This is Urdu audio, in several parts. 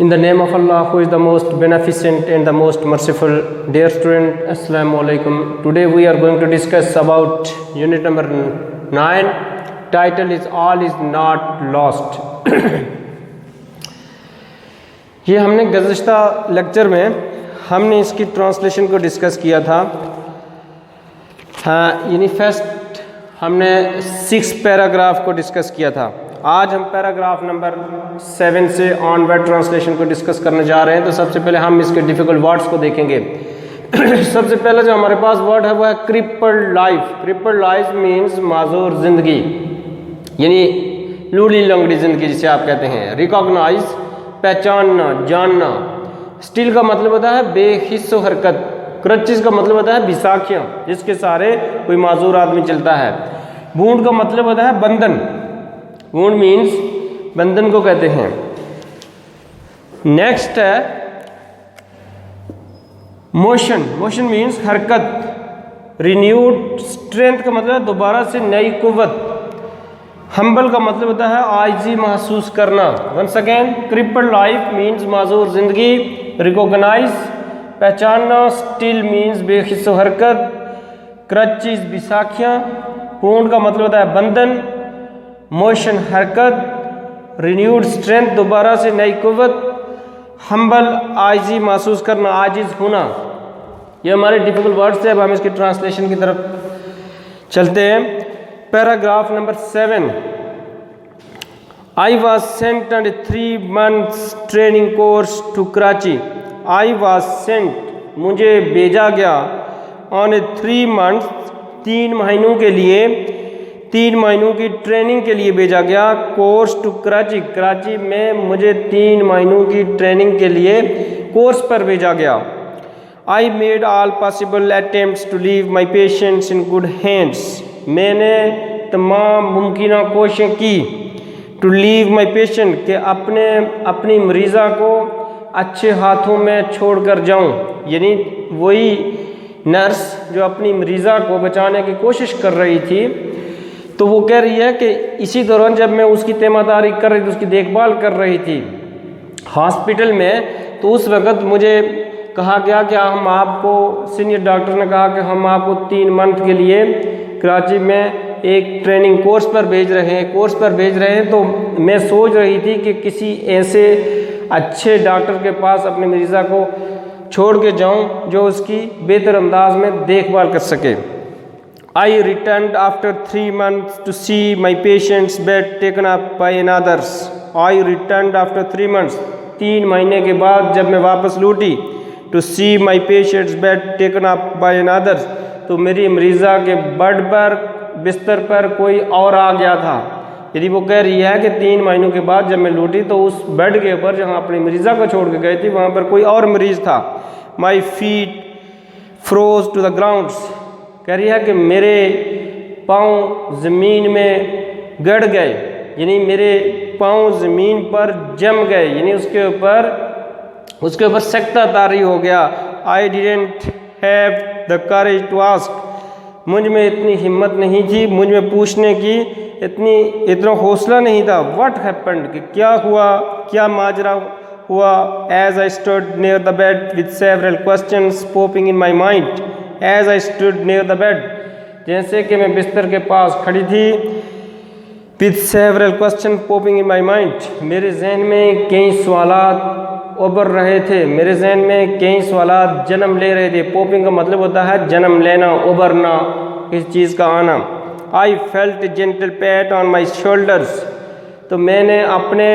In the name of Allah, who is the most beneficent and the most merciful. Dear student, Assalamu alaikum. Today we are going to discuss about unit number 9. Title is All is Not Lost. یہ ہم نے گزشتہ لیکچر میں ہم نے اس کی ٹرانسلیشن کو ڈسکس کیا تھا. یعنی فرسٹ ہم نے 6 پیراگراف کو ڈسکس کیا تھا. آج ہم پیراگراف نمبر 7 سے آن ورڈ ٹرانسلیشن کو ڈسکس کرنے جا رہے ہیں. تو سب سے پہلے ہم اس کے ڈیفیکلٹ ورڈز کو دیکھیں گے. سب سے پہلے جو ہمارے پاس ورڈ ہے وہ ہے crippled life. Crippled life means معذور زندگی، یعنی لوڑی لنگڑی زندگی جسے آپ کہتے ہیں. ریکاگنائز پہچاننا، جاننا. اسٹل کا مطلب ہوتا ہے بے حس و حرکت. کرچز کا مطلب ہوتا ہے بیساکھیاں جس کے سارے کوئی معذور آدمی چلتا ہے. بونڈ کا مطلب ہوتا ہے بندھن. وونڈ مینز بندھن کو کہتے ہیں. نیکسٹ ہے موشن. موشن مینز حرکت. رینیوڈ اسٹرینتھ کا مطلب ہے دوبارہ سے نئی قوت. ہمبل کا مطلب ہوتا ہے عاجزی محسوس کرنا. Once again crippled life means معذور زندگی. ریکوگنائز پہچاننا. اسٹل مینز بے حس و حرکت. کرچز بیساکھیاں. پونڈ کا مطلب ہوتا ہے بندھن. موشن حرکت. رینیوڈ اسٹرینتھ دوبارہ سے نئی قوت. ہمبل عاجزی محسوس کرنا، عاجز ہونا. یہ ہمارے ڈیفیکلٹ ورڈز تھے. اب ہم اس کی ٹرانسلیشن کی طرف چلتے ہیں. Paragraph number 7. I was sent on a 3 months training course to Karachi. I was sent مجھے بھیجا گیا on a 3 months 3 مہینوں کے لیے 3 مہینوں کی ٹریننگ کے لیے بھیجا گیا. Course to Karachi. کراچی میں مجھے 3 مہینوں کی ٹریننگ کے لیے کورس پر بھیجا گیا. I made all possible attempts to leave my patients in good hands. میں نے تمام ممکنہ کوششیں کی. ٹو لیو مائی پیشنٹ کہ اپنی مریضہ کو اچھے ہاتھوں میں چھوڑ کر جاؤں. یعنی وہی نرس جو اپنی مریضہ کو بچانے کی کوشش کر رہی تھی تو وہ کہہ رہی ہے کہ اسی دوران جب میں اس کی تیمارداری کر رہی تھی، اس کی دیکھ بھال کر رہی تھی ہاسپٹل میں، تو اس وقت مجھے کہا گیا کہ ہم آپ کو، سینئر ڈاکٹر نے کہا کہ ہم آپ کو 3 منتھ کے لیے کراچی میں ایک ٹریننگ کورس پر بھیج رہے ہیں. تو میں سوچ رہی تھی کہ کسی ایسے اچھے ڈاکٹر کے پاس اپنی مریضہ کو چھوڑ کے جاؤں جو اس کی بہتر انداز میں دیکھ بھال کر سکے. I returned after 3 months to see my patient's bed taken up by another. I returned after 3 months. 3 مہینے کے بعد جب میں واپس لوٹی to see my patient's bed taken up by another تو میری مریضہ کے بیڈ پر، بستر پر کوئی اور آ گیا تھا. یعنی وہ کہہ رہی ہے کہ 3 مہینوں کے بعد جب میں لوٹی تو اس بیڈ کے اوپر جہاں اپنی مریضہ کو چھوڑ کے گئی تھی وہاں پر کوئی اور مریض تھا. My feet froze to the ground. کہہ رہی ہے کہ میرے پاؤں زمین میں گڑ گئے، یعنی میرے پاؤں زمین پر جم گئے، یعنی اس کے اوپر سکتہ طاری ہو گیا. I didn't have the courage to ask. مجھ میں اتنی ہمت نہیں تھی، مجھ میں پوچھنے کی اتنا حوصلہ نہیں تھا. What happened کہ کیا ہوا، کیا ماجرا ہوا. As I stood near the bed with several questions popping in my mind. As I stood near the bed جیسے کہ میں بستر کے پاس کھڑی تھی. with several questions popping in my mind میرے ذہن میں کئی سوالات ابھر رہے تھے، میرے ذہن میں کئی سوالات جنم لے رہے تھے. پوپنگ کا مطلب ہوتا ہے جنم لینا، ابھرنا، کسی چیز کا آنا. I felt a gentle pat on my shoulders تو میں نے اپنے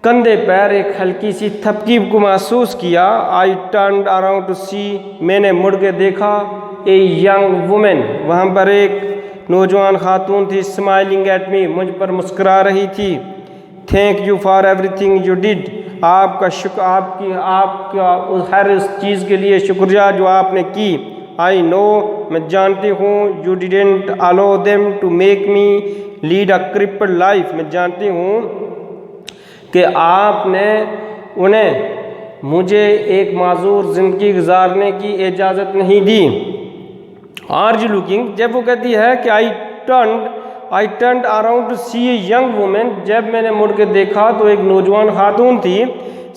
کندھے پر ایک ہلکی سی تھپکی کو محسوس کیا. I turned around to see میں نے مڑ کے دیکھا. a young woman وہاں پر ایک نوجوان خاتون تھی. smiling at me مجھ پر مسکرا رہی تھی. thank you for everything you did آپ کا شکر، آپ کا ہر اس چیز کے لیے شکریہ جو آپ نے کی. I know میں جانتی ہوں. you didn't allow them to make me lead a crippled life میں جانتی ہوں کہ آپ نے انہیں مجھے ایک معذور زندگی گزارنے کی اجازت نہیں دی. are you looking جب وہ کہتی ہے کہ I turned around to see a young woman جب میں نے مڑ کے دیکھا تو ایک نوجوان خاتون تھی.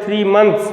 3 months,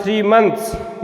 3 months,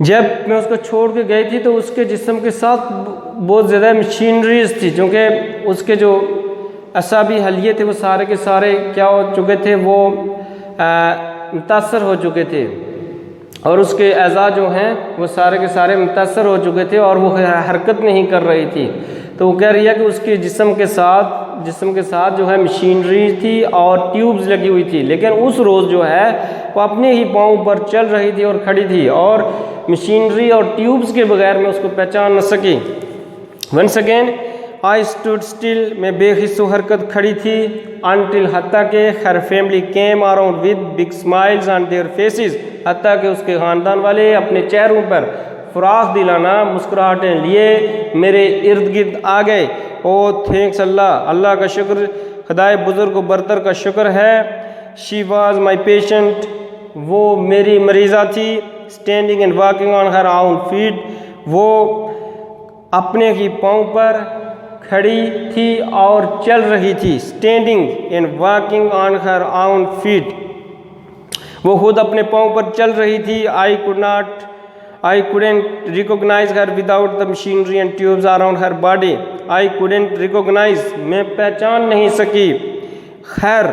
جب میں اس کو چھوڑ کے گئی تھی تو اس کے جسم کے ساتھ بہت زیادہ مشینریز تھی، چونکہ اس کے جو اعصابی حلیے تھے وہ سارے کے سارے کیا ہو چکے تھے، وہ متاثر ہو چکے تھے، اور اس کے اعضاء جو ہیں وہ سارے کے سارے متاثر ہو چکے تھے اور وہ حرکت نہیں کر رہی تھی۔ تو وہ کہہ رہی ہے کہ اس کے جسم کے ساتھ جو ہے مشینری تھی اور ٹیوبز لگی ہوئی تھی، لیکن اس روز جو ہے وہ اپنے ہی پاؤں پر چل رہی تھی اور کھڑی تھی، اور مشینری اور ٹیوبز کے بغیر میں اس کو پہچان نہ سکی۔ Once again I stood still, میں بے حس و حرکت کھڑی تھی، انٹل حتیٰ کہ ہر family came around with big smiles on their faces, حتیٰ کہ اس کے خاندان والے اپنے چہروں پر فراخ دلانہ مسکراہٹیں لیے میرے ارد گرد آ گئے۔ او تھینکس اللہ کا شکر، خدائے بزرگ و برتر کا شکر ہے۔ شی واز مائی پیشنٹ، وہ میری مریضہ تھی۔ Standing and walking on her own feet, وہ اپنے ہی پاؤں پر کھڑی تھی اور چل رہی تھی۔ Standing and walking on her own feet, وہ خود اپنے پاؤں پر چل رہی تھی۔ I couldn't recognize her without the machinery and tubes around her body. I couldn't recognize، میں پہچان نہیں سکی خیر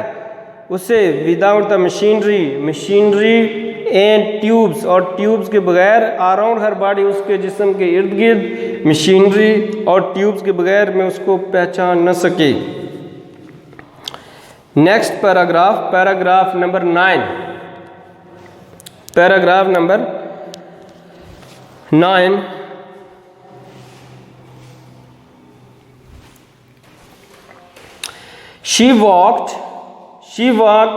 اسے without the machinery and tubes، اور ٹیوبز کے بغیر around her body، اس کے جسم کے ارد گرد مشینری اور ٹیوبز کے بغیر میں اس کو پہچان نہ سکی۔ Next paragraph number 9، paragraph number 9۔ She walked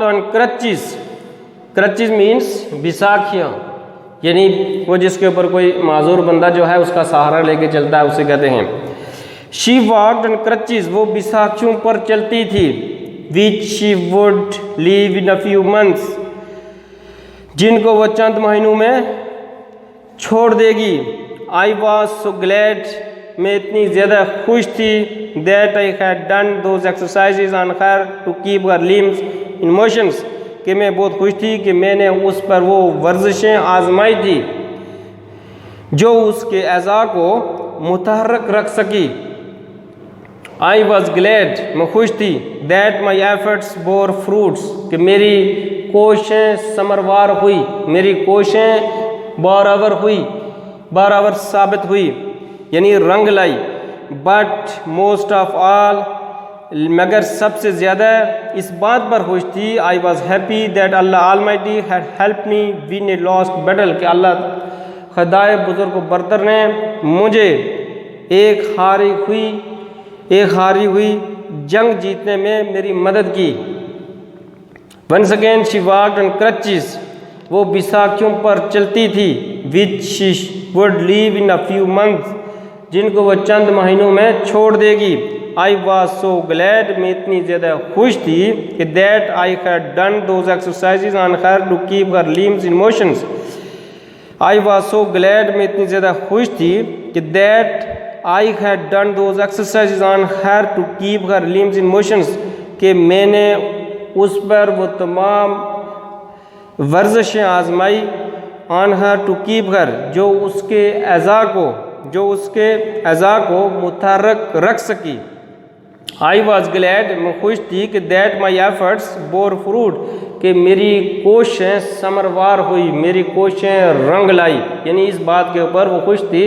on crutches. Crutches means بیساکھیاں، یعنی وہ جس کے اوپر کوئی معذور بندہ جو ہے اس کا سہارا لے کے چلتا ہے اسے کہتے ہیں۔ She walked on crutches، وہ بیساکھیوں پر چلتی تھی۔ Which she would leave in a few months، جن کو وہ چند مہینوں میں چھوڑ دے گی۔ I was so glad، میں اتنی زیادہ خوش تھی۔ That I had done those exercises on her to keep her limbs in motion، کہ میں بہت خوش تھی کہ میں نے اس پر وہ ورزشیں آزمائی تھی جو اس کے اعضاء کو متحرک رکھ سکی۔ I was glad، میں خوش تھی۔ That my efforts bore fruits، کہ میری کوششیں ثمروار ہوئی، میری کوششیں بارآور ثابت ہوئی، یعنی رنگ لائی۔ But most of all، مگر سب سے زیادہ اس بات پر خوش تھی۔ I was happy that Allah Almighty had helped me win a lost battle، کہ اللہ خدائے بزرگ و برتر نے مجھے ایک ہاری ہوئی جنگ جیتنے میں میری مدد کی۔ Once again she walked on crutches، وہ بیساکھیوں پر چلتی تھی۔ Which she would leave in a few months، جن کو وہ چند مہینوں میں چھوڑ دے گی۔ I was so glad، میں اتنی زیادہ خوش تھی کہ that I had done those exercises on her to keep her limbs in motion۔ I was so glad، میں اتنی زیادہ خوش تھی کہ that I had done those exercises on her to keep her limbs in motion، کہ میں نے اس پر وہ تمام ورزشیں آزمائی۔ on her to keep her، جو اس کے اعضاء کو متحرک رکھ سکی۔ I was glad، میں خوش تھی کہ that my efforts bore fruit، کہ میری کوششیں ثمروار ہوئی، میری کوششیں رنگ لائی، یعنی اس بات کے اوپر وہ خوش تھی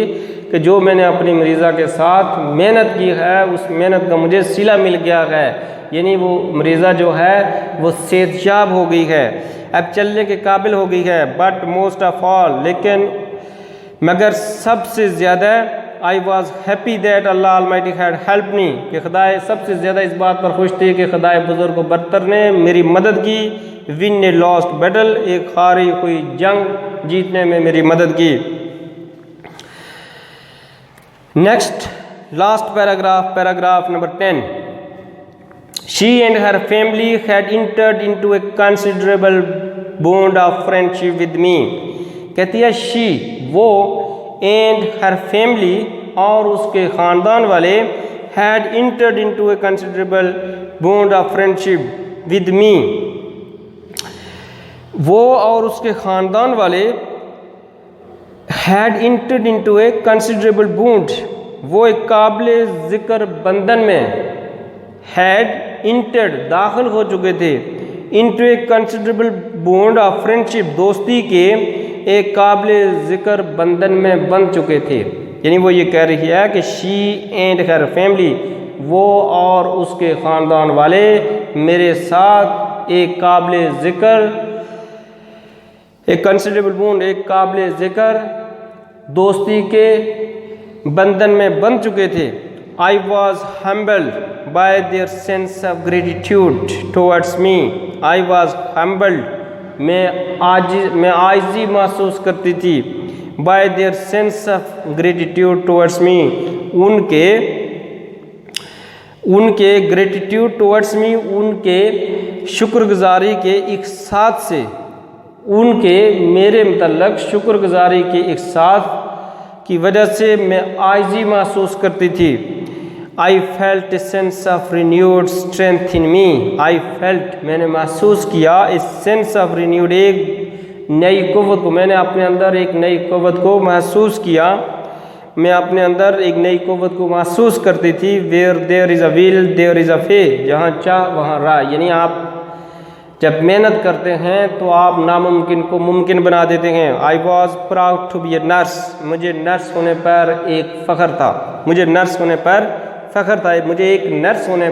کہ جو میں نے اپنی مریضہ کے ساتھ محنت کی ہے اس محنت کا مجھے صلہ مل گیا ہے، یعنی وہ مریضہ جو ہے وہ صحت یاب ہو گئی ہے، اب چلنے کے قابل ہو گئی ہے۔ بٹ موسٹ آف آل، لیکن مگر سب سے زیادہ I was happy that Allah Almighty had helped me، کہ خدائے سب سے زیادہ اس بات پر خوش تھی کہ خدائے بزرگ و برتر نے میری مدد کی۔ win a lost battle، ایک ہاری ہوئی جنگ جیتنے میں میری مدد کی۔ Next last paragraph number 10۔ She and her family had entered into a considerable bond of friendship with me۔ کہتی ہے she، وہ and her family، اور اس کے خاندان والے had entered into a considerable bond of friendship with me۔ وہ اور اس کے خاندان والے had entered into a considerable bond, وہ ایک قابل ذکر بندھن میں had entered داخل ہو چکے تھے into a considerable bond of friendship دوستی کے ایک قابل ذکر بندھن میں بند چکے تھے. یعنی وہ یہ کہہ رہی ہے کہ she and her family وہ اور اس کے خاندان والے میرے ساتھ ایک قابل ذکر ایک کنسیڈریبل بونڈ ایک قابل ذکر دوستی کے بندھن میں بند چکے تھے. I was humbled by their sense of gratitude towards me. I was humbled میں عاجزی محسوس کرتی تھی by their sense of gratitude towards me ان کے gratitude towards me ان کے شکر گزاری کے احساس سے ان کے میرے متعلق شکر گزاری کے احساس کی وجہ سے میں عاجزی محسوس کرتی تھی. I felt a sense of renewed strength in me. I felt میں نے محسوس کیا a sense of renewed ایک نئی قوت کو میں نے اپنے اندر ایک نئی قوت کو محسوس کیا میں اپنے اندر ایک نئی قوت کو محسوس کرتی تھی. where there is a will there is a way جہاں چاہ وہاں راہ. یعنی آپ جب محنت کرتے ہیں تو آپ ناممکن کو ممکن بنا دیتے ہیں. I was proud to be a nurse. مجھے نرس ہونے پر ایک فخر تھا مجھے ایک نرس ہونے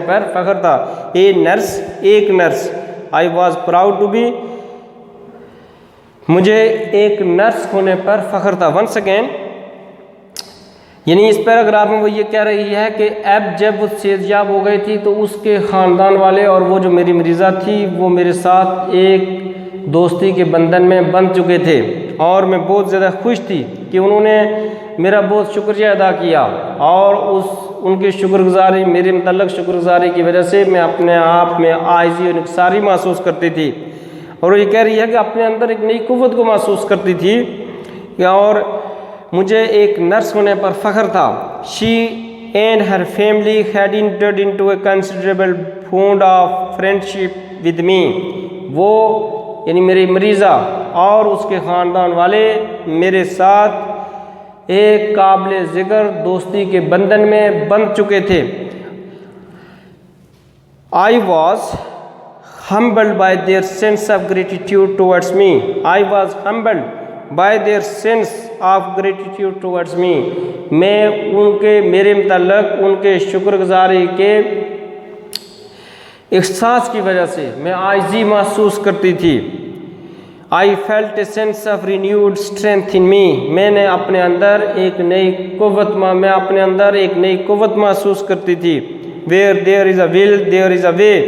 پر فخر تھا. ایک nurse I was proud to be مجھے ایک نرس ہونے پر فخر تھا. once again یعنی اس پیراگراف میں وہ یہ کہہ رہی ہے کہ اب جب وہ صحت یاب ہو گئی تھی تو اس کے خاندان والے اور وہ جو میری مریضہ تھی وہ میرے ساتھ ایک دوستی کے بندھن میں بندھ چکے تھے اور میں بہت زیادہ خوش تھی کہ انہوں نے میرا بہت شکریہ ادا کیا اور ان کی شکر گزاری میرے متعلق شکر گزاری کی وجہ سے میں اپنے آپ میں عاجزی اور انکساری محسوس کرتی تھی. اور وہ یہ کہہ رہی ہے کہ اپنے اندر ایک نئی قوت کو محسوس کرتی تھی اور مجھے ایک نرس ہونے پر فخر تھا. She and her family had entered into a considerable bond of friendship with me. وہ یعنی میری مریضہ اور اس کے خاندان والے میرے ساتھ ایک قابل ذکر دوستی کے بندھن میں بند چکے تھے. I was humbled by their sense of gratitude towards me. I was humbled by their sense of gratitude towards me. میں ان کے میرے متعلق ان کے شکر گزاری کے احساس کی وجہ سے میں عاجزی محسوس کرتی تھی. I felt a sense of renewed strength in me. میں نے اپنے اندر ایک نئی قوت محسوس کرتی تھی. Where there is a will there is a way.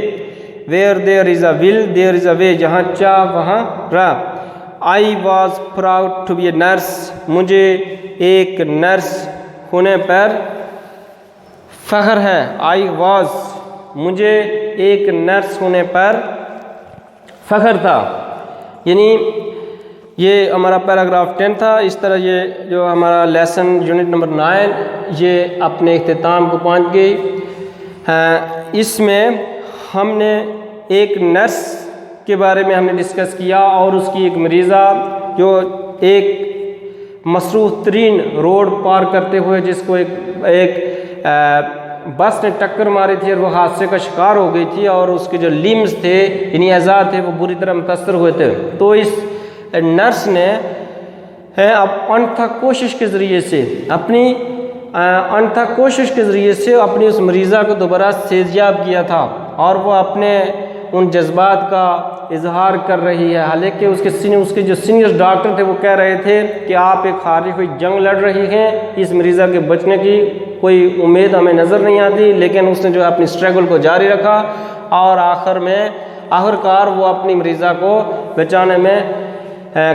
Where there is a will there is a way. جہاں چاہ وہاں راہ. I was proud to be a nurse. مجھے ایک نرس ہونے پر فخر ہے. I was مجھے ایک نرس ہونے پر فخر تھا. یعنی یہ ہمارا پیراگراف 10 تھا. اس طرح یہ جو ہمارا لیسن یونٹ نمبر 9 یہ اپنے اختتام کو پہنچ گئی. اس میں ہم نے ایک نرس کے بارے میں ہم نے ڈسکس کیا اور اس کی ایک مریضہ جو ایک مصروف ترین روڈ پار کرتے ہوئے جس کو ایک بس نے ٹکر ماری تھی اور وہ حادثے کا شکار ہو گئی تھی اور اس کے جو لیمز تھے یعنی اعضاء تھے وہ بری طرح متاثر ہوئے تھے. تو اس نرس نے انتھک کوشش کے ذریعے سے اپنی اس مریضہ کو دوبارہ صحتیاب کیا تھا اور وہ اپنے ان جذبات کا اظہار کر رہی ہے. حالانکہ اس کے جو سینئر ڈاکٹر تھے وہ کہہ رہے تھے کہ آپ ایک ہاری ہوئی جنگ لڑ رہی ہیں, اس مریضہ کے بچنے کی کوئی امید ہمیں نظر نہیں آتی, لیکن اس نے جو اپنی اسٹرگل کو جاری رکھا اور آخرکار وہ اپنی مریضہ کو بچانے میں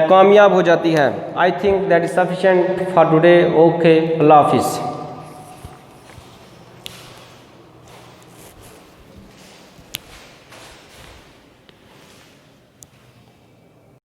کامیاب ہو جاتی ہے. I think that is sufficient for today. Okay, اللہ حافظ.